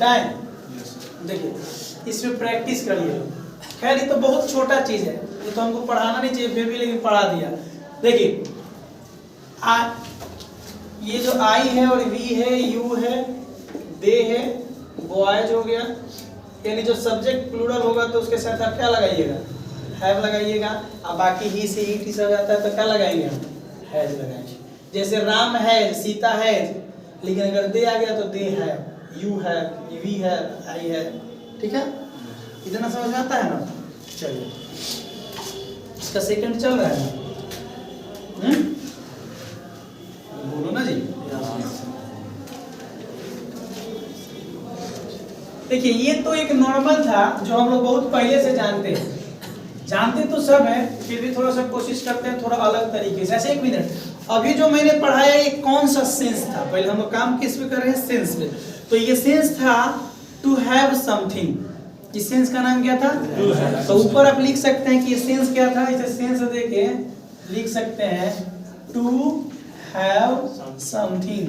Time. देखिए इसमें practice करिए। खैर ये तो बहुत छोटा चीज है, ये तो हमको पढ़ाना नहीं चाहिए फिर भी लेकिन पढ़ा दिया। देखिए ये जो आई है और वी है, यू है, दे है, बॉयज हो गया, यानी जो सब्जेक्ट प्लूरल होगा तो उसके साथ आप क्या लगाइएगा, हैव लगाइएगा। अब बाकी ही से इट सब आता है तो क्या लगाएंगे हम, हैज लगाएंगे। जैसे राम है, सीता है, लेकिन अगर दे आ गया तो दे है, यू है, वी है, आई है। ठीक है, इतना समझ में आता है ना। चलिए इसका सेकंड चल रहा है, बोलो ना जी। देखिए ये तो एक नॉर्मल था जो हम लोग बहुत पहले से जानते तो सब है, फिर भी थोड़ा सा कोशिश करते हैं थोड़ा अलग तरीके से। ऐसे एक मिनट, अभी जो मैंने पढ़ाया ये कौन सा सेंस था, पहले हम लोग काम किस पे कर रहे हैं, सेंस पे। तो ये सेंस था टू हैव समथिंग। इस सेंस का नाम क्या था, तो ऊपर आप लिख सकते हैं कि ये सेंस क्या था। इसे सेंस देके लिख सकते हैं टू हैव समथिंग,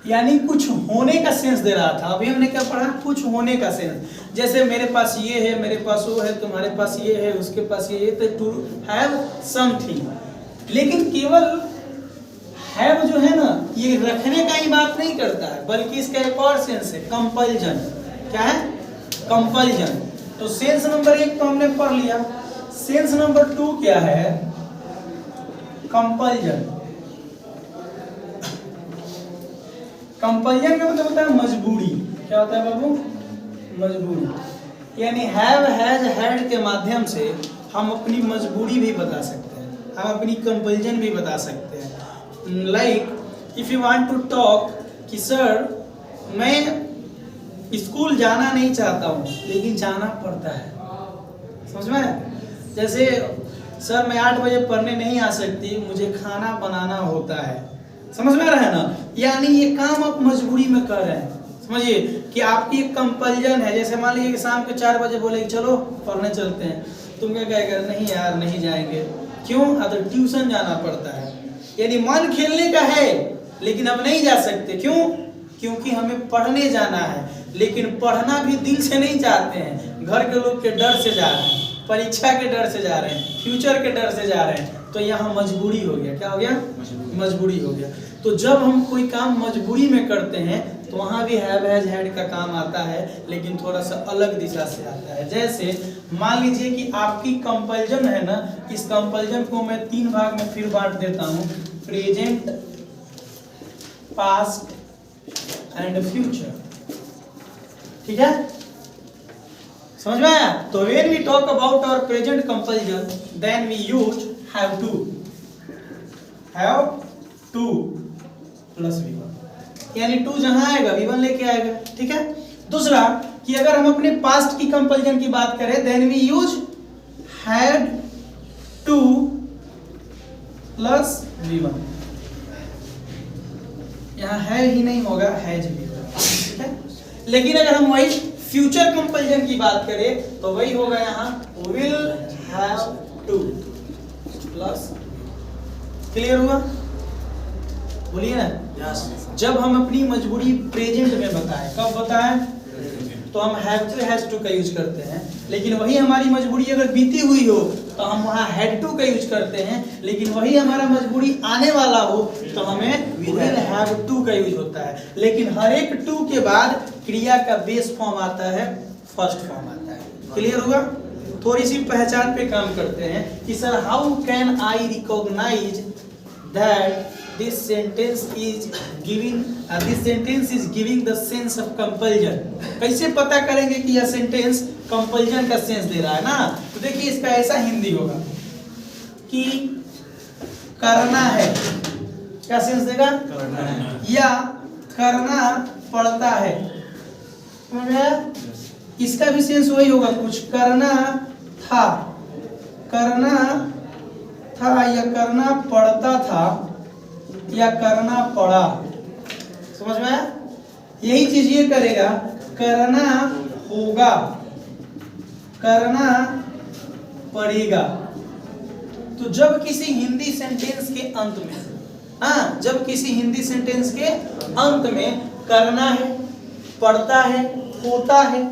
यानी कुछ होने का सेंस दे रहा था। अभी हमने क्या पढ़ा, कुछ होने का सेंस। जैसे मेरे पास ये है, मेरे पास वो है, तुम्हारे पास ये है, उसके पास ये है, तो टू हैव समथिंग। लेकिन केवल हैव जो है ना, ये रखने का ही बात नहीं करता है, बल्कि इसका एक और सेंस है, कंपल्जन। क्या है, कंपल्जन। तो सेंस नंबर 1 तो हमने पढ़ लिया। सेंस नंबर 2 क्या है, कंपल्जन। कंपल्जन का मतलब होता है मजबूरी। क्या होता है बाबू, मजबूरी। यानी हैव, हैज, हैड के माध्यम से हम अपनी मजबूरी भी बता सकते हैं, हम अपनी कंपल्जन भी बता सकते हैं। Like if you want to talk कि सर मैं स्कूल जाना नहीं चाहता हूँ लेकिन जाना पड़ता है, समझ में। जैसे सर मैं 8 बजे पढ़ने नहीं आ सकती, मुझे खाना बनाना होता है, समझ में रहे ना। यानी ये काम आप मजबूरी में कर रहे हैं, समझिए कि आपकी एक कंपल्जन है। जैसे मान लीजिए कि शाम के 4 बजे बोले कि चलो पढ़ने चलते हैं, तुम क्या कहेगा, नहीं यार नहीं जाएंगे। क्यों, तो ट्यूशन जाना पड़ता है। यानी मन खेलने का है लेकिन हम नहीं जा सकते। क्यों, क्योंकि हमें पढ़ने जाना है, लेकिन पढ़ना भी दिल से नहीं चाहते हैं, घर के लोग के डर से जा रहे हैं, परीक्षा के डर से जा रहे हैं, फ्यूचर के डर से जा रहे हैं। तो यहाँ मजबूरी हो गया। क्या हो गया, मजबूरी हो गया। तो जब हम कोई काम मजबूरी में करते हैं तो वहाँ भी हैव, हैज, हैड का काम आता है, लेकिन थोड़ा सा अलग दिशा से आता है। जैसे मान लीजिए कि आपकी कंपल्जन है ना, इस कंपल्जन को मैं 3 भाग में फिर बांट देता हूँ, प्रेजेंट, पास्ट एंड फ्यूचर। ठीक है, समझ में आया। तो when we talk about our present compulsion then we use have to plus V1, यानी टू जहां आएगा V1 लेके आएगा। ठीक है। दूसरा कि अगर हम अपने पास्ट की कंपल्जन की बात करें then we use had to plus V1, यहां है ही नहीं होगा, हैज भी होगा। ठीक है। लेकिन अगर हम वही फ्यूचर कंपल्जन की बात करें तो वही होगा यहाँ will have to plus. Clear हुआ, बोलिए ना। yes. जब हम अपनी मजबूरी प्रेजेंट में बताएं, कब बताएं, तो हम हैव टू, हैज टू का यूज करते हैं। लेकिन वही हमारी मजबूरी अगर बीती हुई हो तो हम वहाँ हैड टू का यूज करते हैं। लेकिन वही हमारा मजबूरी आने वाला हो तो हमें विल हैव टू का यूज होता है। लेकिन हर एक टू के बाद क्रिया का बेस फॉर्म आता है, फर्स्ट फॉर्म आता है। क्लियर हुआ। थोड़ी सी पहचान पे काम करते हैं कि sir how can I recognise that this sentence is giving the sense of compulsion। कैसे पता करेंगे कि यह सेंटेंस कंपल्जन का सेंस दे रहा है ना। तो देखिए इसका ऐसा हिंदी होगा कि करना है, क्या सेंस देगा, करना है, या करना पड़ता है। इसका भी सेंस वही होगा, कुछ करना था, करना था या करना पड़ता था या करना पड़ा। समझ में आया। यही चीज ये करेगा, करना होगा, करना पड़ेगा। तो जब किसी हिंदी सेंटेंस के अंत में हाँ, जब किसी हिंदी सेंटेंस के अंत में करना है, पढ़ता है, होता है,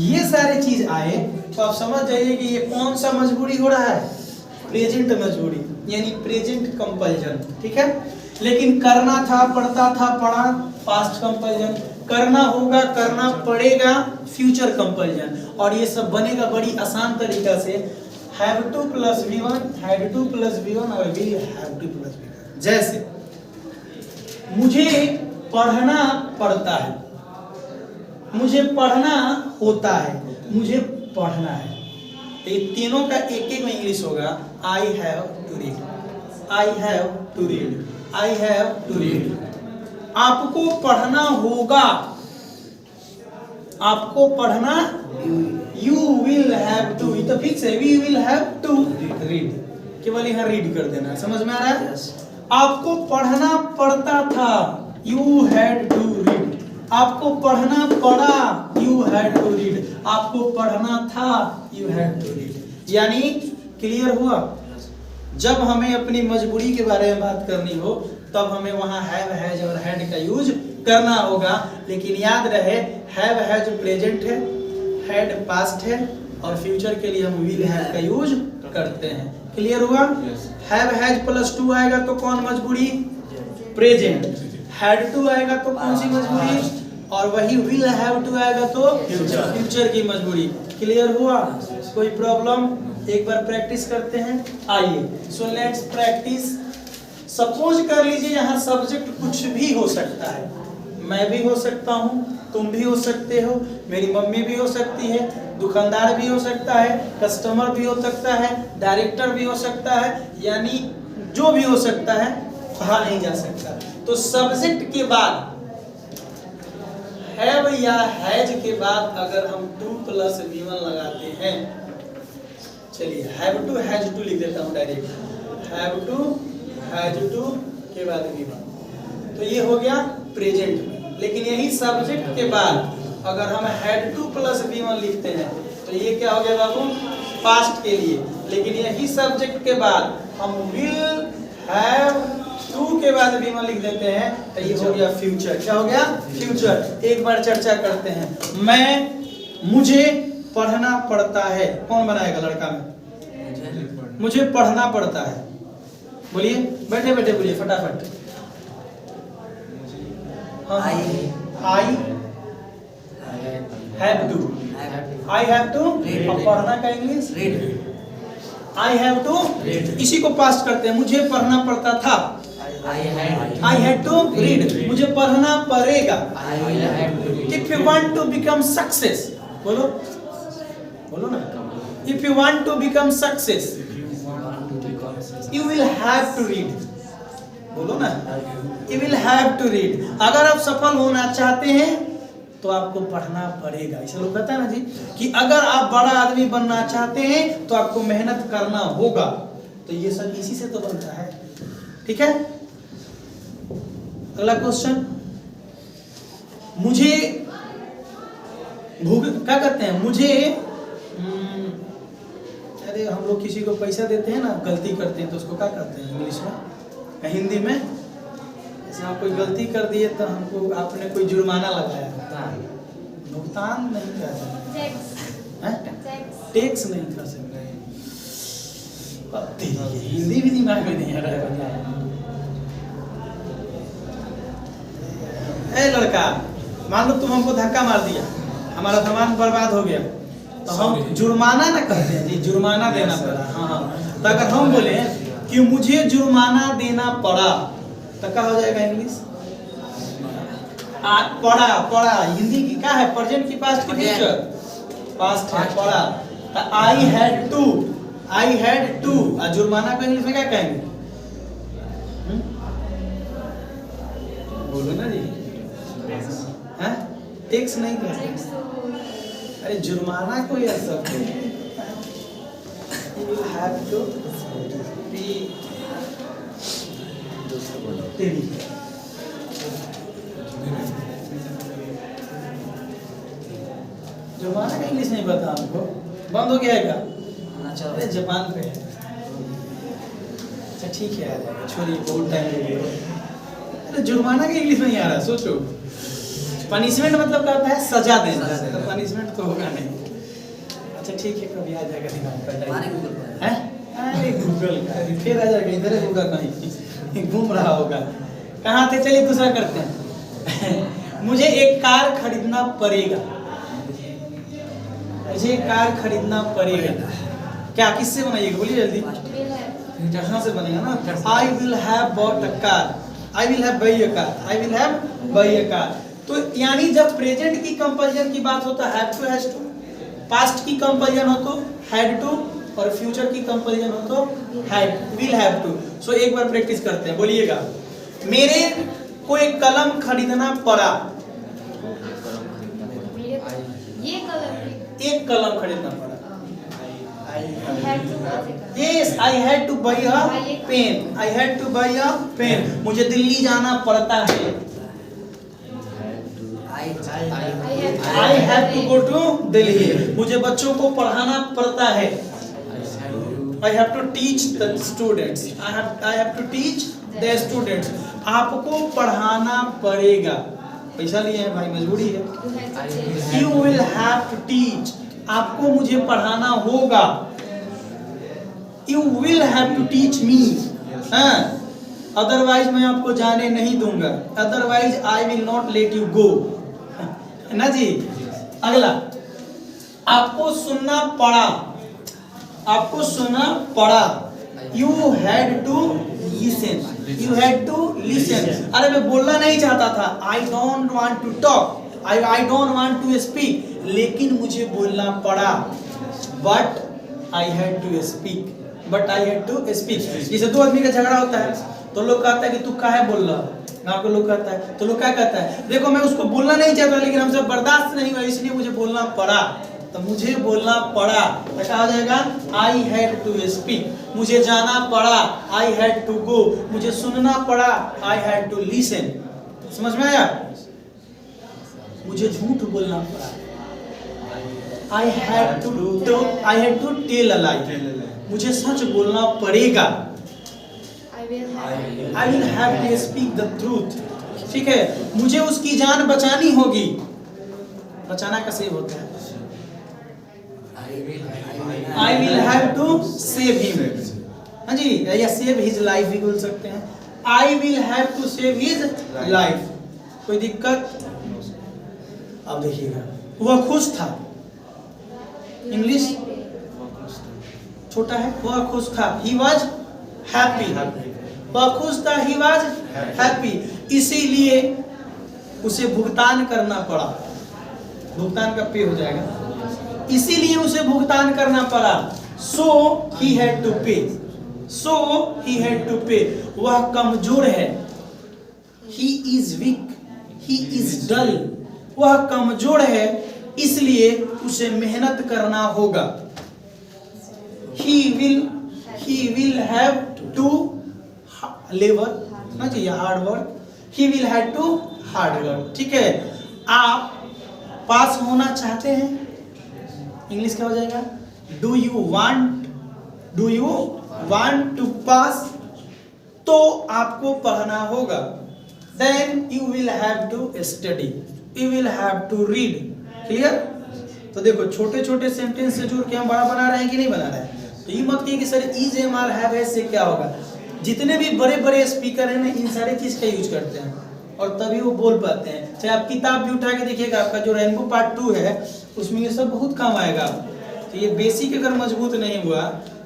ये सारे चीज आए तो आप समझ जाइए कि ये कौन सा मजबूरी हो रहा है, प्रेजेंट मजबूरी, यानी प्रेजेंट कंपल्जन। ठीक है, लेकिन करना था, पढ़ता था, पढ़ा, पास्ट कंपल्जन, करना होगा, करना पड़ेगा, फ्यूचर कंपल्जन। और ये सब बनेगा बड़ी आसान तरीका से, have to plus V1, had to plus V1 और will have to plus V1। जैसे मुझे पढ़ना पड़ता है, मुझे पढ़ना होता है, मुझे पढ़ना है, तो ये तीनों का एक एक में इंग्लिश होगा I have to read, I have to read, I have to read. आपको पढ़ना होगा, आपको पढ़ना, यू विल हैव टू, ये तो फिक्स है, we will have to read, केवल यहाँ रीड कर देना, समझ में आ रहा है? आपको पढ़ना पड़ता था, यू हैड टू रीड, आपको पढ़ना पड़ा, यू हैड टू रीड, आपको पढ़ना था, यू हैड टू रीड। यानी क्लियर हुआ? जब हमें अपनी मजबूरी के बारे में बात करनी हो तब हमें वहां हैव, हैज और हैड का यूज करना होगा, लेकिन याद रहे हैव, हैज प्रेजेंट है, हैड पास्ट है, और फ्यूचर के लिए हम विल हैव का यूज करते हैं। क्लियर हुआ? हैव हैज प्लस टू आएगा तो कौन मजबूरी? प्रेजेंट। हैड टू आएगा तो कौन सी मजबूरी? और वही विल हैव टू आएगा तो फ्यूचर की मजबूरी। क्लियर हुआ? कोई प्रॉब्लम? एक बार प्रैक्टिस करते हैं, आइए। So let's practice. सपोज कर लीजिए यहाँ सब्जेक्ट कुछ भी हो सकता है, मैं भी हो सकता हूँ, तुम भी हो सकते हो, मेरी मम्मी भी हो सकती है, दुकानदार भी हो सकता है, कस्टमर भी हो सकता है, डायरेक्टर भी हो सकता है, यानी जो भी हो सकता है, कहा नहीं जा सकता। तो सब्जेक्ट के बाद हैव या हैज के बाद अगर हम टू प्लस V1 लगाते हैं, चलिए हैव टू हैज टू लिख देता हूँ direct, have to has to के बाद V1, तो ये हो गया प्रेजेंट में। लेकिन यही सब्जेक्ट के बाद अगर हम हैड टू प्लस V1 लिखते हैं तो ये क्या हो गया बाबू? पास्ट के लिए। लेकिन यही सब्जेक्ट के बाद हम विल हैव टू के बाद V1 लिख देते हैं तो ये हो गया फ्यूचर। क्या हो गया? फ्यूचर। एक बार चर्चा करते हैं। मुझे पढ़ना पड़ता है, कौन बनाएगा लड़का में? मुझे पढ़ना पड़ता है, बोलिए, बैठे बैठे बोलिए फटाफट। I have to, I have to, अब पढ़ना का English read, I have to, इसी को पास्ट करते हैं। मुझे पढ़ना पड़ता था, आई हैड टू रीड, मुझे पढ़ना पड़ेगा। If you want to become success, बोलो बोलो ना, if you want to become success you will have to read, बोलो ना, you will have to read. अगर आप सफल होना चाहते हैं तो आपको पढ़ना पड़ेगा। ऐसा लोग कहता है ना जी कि अगर आप बड़ा आदमी बनना चाहते हैं तो आपको मेहनत करना होगा। तो ये सब इसी से तो बनता है। ठीक है, अगला क्वेश्चन। मुझे क्या कहते हैं? मुझे अरे हम लोग किसी को पैसा देते हैं ना, गलती करते हैं तो उसको क्या कहते हैं इंग्लिश में, हिंदी में? जैसे आप कोई गलती कर दिए तो हमको आपने कोई जुर्माना लगाया, भुगतान नहीं कर सकते, टैक्स नहीं कर सकते। हिंदी भी दिमाग में नहीं आ रहा है। ए लड़का, मान लो तुम हमको धक्का मार दिया, हमारा सामान बर्बाद हो गया, तो हम जुर्माना ना कहते हैं जी, जुर्माना देना पड़ा। हाँ, तो अगर हम बोले कि मुझे जुर्माना देना पड़ा तो क्या हो जाएगा इंग्लिश? पड़ा, पड़ा हिंदी की क्या है? प्रेजेंट की पास्ट की फ्यूचर? पास्ट है, पड़ा। I had to, I had to, जुर्माना को इंग्लिश में क्या कहेंगे? बोलो ना जी, टैक्स नहीं कहते, अरे जुर्माना को यह सब जुर्माना का इंग्लिश नहीं पता हमको, बंद हो गया है क्या? अरे जापान पे है। ठीक है, आ जाएगा, छोड़िए, बहुत टाइम हो गया। अरे जुर्माना के इंग्लिश नहीं आ रहा, सोचो। पनिशमेंट मतलब क्या होता है? सजा देना, तो पनिशमेंट तो होगा नहीं। अच्छा ठीक है, कभी आ जाएगा दिमाग पर। हैं? अरे गूगल का फिर आ जाएगा, इधर होगा कहीं, घूम रहा होगा। कहाँ थे? चलिए दूसरा करते हैं। मुझे एक कार खरीदना पड़ेगा। मुझे एक कार खरीदना पड़ेगा। क्या, किससे बनाइएगा? बोलिए जल्दी। जहाँ से बनेगा ना। I will have bought a car, I will have by a car, I will have by a car. तो यानी जब प्रेजेंट की कंपैरिजन की बात होता है have to, has to, past की कंपैरिजन हो तो हैड टू, और फ्यूचर की कंपैरिजन हो तो had, will have to. So एक बार प्रैक्टिस करते हैं, बोलिएगा। मेरे को एक कलम खरीदना पड़ा। एक कलम खरीदना पड़ा। Yes, I had to buy a pen. I had to buy a pen. मुझे दिल्ली जाना पड़ता है। I have to go to Delhi. मुझे बच्चों को पढ़ाना पड़ता है। I have to teach the students. I have to teach the students. आपको पढ़ाना पड़ेगा। पैसा लिए हैं भाई, मजबूरी है। You will have to teach. आपको मुझे पढ़ाना होगा। You will have to teach me. हाँ, अदरवाइज मैं आपको जाने नहीं दूंगा। Otherwise I will not let you go. है ना जी? अगला, आपको सुनना पड़ा। आपको सुनना पड़ा। You had to listen. You had to listen. अरे मैं बोलना नहीं चाहता था। I don't want to talk. I don't want to speak. लेकिन मुझे बोलना पड़ा। But I had to speak. But I had to speak. जैसे दो आदमी का झगड़ा होता है तो लोग कहता है कि तू काहे बोल रहा? गाँव के लोग कहता है तो लोग क्या कहता है, देखो मैं उसको बोलना नहीं चाहता लेकिन हमसे बर्दाश्त नहीं हुआ इसलिए मुझे बोलना पड़ा। तो मुझे बोलना पड़ा क्या हो जाएगा? I had to speak. मुझे जाना पड़ा I had to go. मुझे सुनना पड़ा I had to listen. समझ में आया? मुझे झूठ बोलना पड़ा I had to tell a lie. मुझे सच बोलना पड़ेगा I will have to speak the truth. ठीक है, मुझे उसकी जान बचानी होगी। बचाना का सही होता है I will have to save him. हाँ जी, या save his life भी बोल सकते हैं। I will have to save his life. कोई दिक्कत? अब देखिएगा, वह खुश था। इंग्लिश छोटा है। वह खुश था he was happy. वह खुश था he was happy. इसीलिए उसे भुगतान करना पड़ा। भुगतान का पे हो जाएगा। इसीलिए उसे भुगतान करना पड़ा so he had to pay. So he had to pay. वह कमजोर है he is weak. He is dull. वह कमजोर है इसलिए उसे मेहनत करना होगा। He will have to labor, ना जी, hard work. He will have to hard work. ठीक है, आप पास होना चाहते हैं? इंग्लिश क्या हो जाएगा? Do you want to pass? तो आपको पढ़ना होगा। Then you will have to study. You will have to read. Clear? तो देखो छोटे छोटे सेंटेंस से जोड़ के हम बड़ा बना रहे हैं कि नहीं बना रहे हैं? तो ये मत कहिए कि sir is am are have है से क्या होगा। जितने भी बड़े बड़े स्पीकर हैं ना इन सारे चीज का यूज करते हैं और तभी वो बोल पाते हैं। चाहे आप किताब भी उठा के देखिएगा, आपका जो रेनबो पार्ट 2 है उसमें ये सब बहुत काम आएगा। तो ये बेसिक अगर मजबूत नहीं हुआ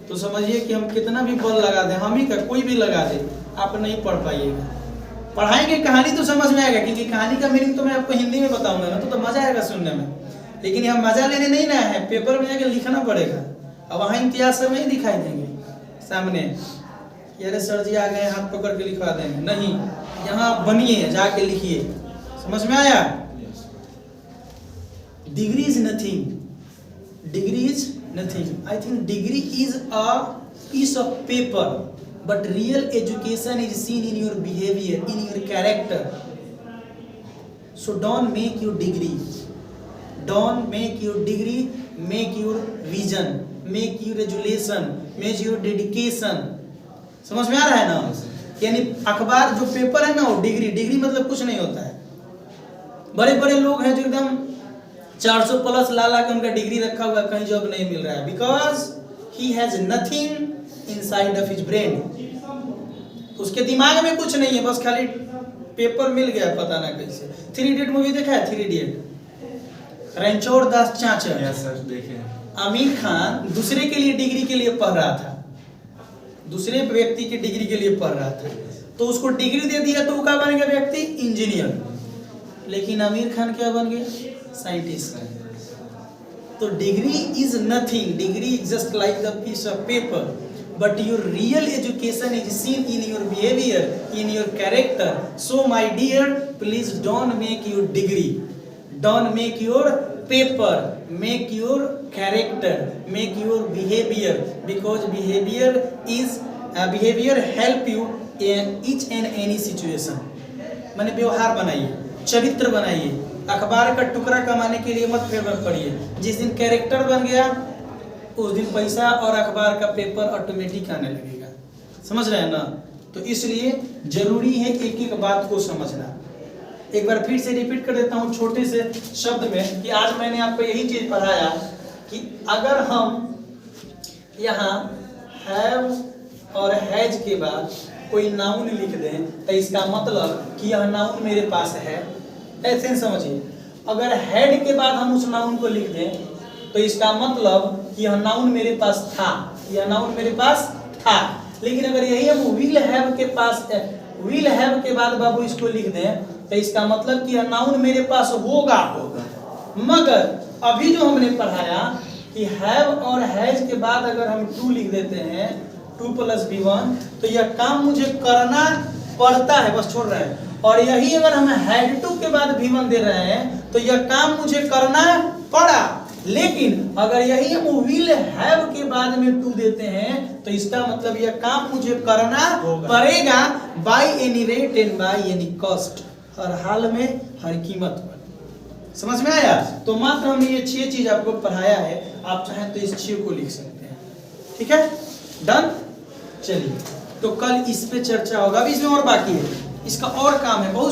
तो समझिए कि हम कितना भी बल लगा दें, हम ही का कोई भी लगा दे, आप नहीं पढ़ पाइएगा। पढ़ाएंगे कहानी तो समझ में आएगा, क्योंकि कहानी का मीनिंग तो मैं आपको हिंदी में बताऊंगा ना, तो मजा आएगा सुनने में। लेकिन हम मजा लेने नहीं ना है, पेपर में जाके लिखना पड़ेगा। अब वहाँ इम्तियाज सर नहीं दिखाई देंगे सामने, अरे सर जी आ गए हाथ पकड़ के लिखवा देंगे, नहीं, यहाँ बनिए जाके लिखिए। समझ में आया? Degree is nothing, degree is nothing. I think degree is a piece of paper, but real education is seen in your behavior, in your character. So don't make your degree, make your vision, make your resolution, make your dedication. समझ में आ रहा है ना? यानी अखबार जो paper है ना वो डिग्री मतलब कुछ नहीं होता है। बड़े बड़े लोग हैं जो एकदम 400 प्लस ला के उनका डिग्री रखा हुआ, कहीं जॉब नहीं मिल रहा है, because he has nothing inside of his brain. उसके दिमाग में कुछ नहीं है, बस खाली पेपर मिल गया पता ना कैसे। 3 इडियट मूवी देखा है? 3 इडियट, रणछोड़ दास चाचा। यस सर देखे। आमिर खान दूसरे के लिए डिग्री के लिए पढ़ रहा था, दूसरे व्यक्ति की डिग्री के लिए पढ़ रहा था, तो उसको डिग्री दे दिया तो वो क्या बन गया व्यक्ति? इंजीनियर। लेकिन आमिर खान क्या बन गया? साइंटिस्ट। तो degree is nothing, degree is just like the piece of paper, but your real education is seen in your behaviour, in your character. So my dear, please don't make your degree, don't make your paper, make your character, make your behavior, because behavior help you in each and any situation। माने व्यवहार बनाइए, चरित्र बनाइए, अखबार का टुकड़ा कमाने के लिए मत फेवर पड़िए। जिस दिन कैरेक्टर बन गया उस दिन पैसा और अखबार का पेपर ऑटोमेटिक आने लगेगा। समझ रहे हैं ना? तो इसलिए जरूरी है एक एक बात को समझना। एक बार फिर से रिपीट कर देता हूँ छोटे से शब्द में कि आज मैंने आपको यही चीज पढ़ाया कि अगर हम यहाँ हैव और हैज के बाद कोई नाउन लिख दें तो इसका मतलब कि यह नाउन मेरे पास है, ऐसे समझिए। अगर हैड के बाद हम उस नाउन को लिख दें तो इसका मतलब कि यह नाउन मेरे पास था, यह नाउन मेरे पास था। लेकिन अगर यही हम विल हैव के पास, विल हैव के बाद बाबू इसको लिख दें तो इसका मतलब कि यह नाउन मेरे पास होगा। मगर अभी जो हमने पढ़ाया कि हैव और हैज के बाद अगर हम टू लिख देते हैं, 2 + V1, तो यह काम मुझे करना पड़ता है, बस छोड़ रहे हैं। और यही अगर हम हैड टू के बाद V1 दे रहे हैं तो यह काम मुझे करना पड़ा। लेकिन अगर यही हम विल हैव के बाद में टू देते हैं तो इसका मतलब यह काम मुझे करना पड़ेगा, by any rate and by any cost, हर हाल में, हर कीमत पर। समझ में आया? तो मात्र हमने ये 6 चीज आपको पढ़ाया है, आप चाहें तो इस 6 को लिख सकते हैं। ठीक है, डन। चलिए, तो कल इस पे चर्चा होगा। अभी इसमें और बाकी है, इसका और काम है बहुत।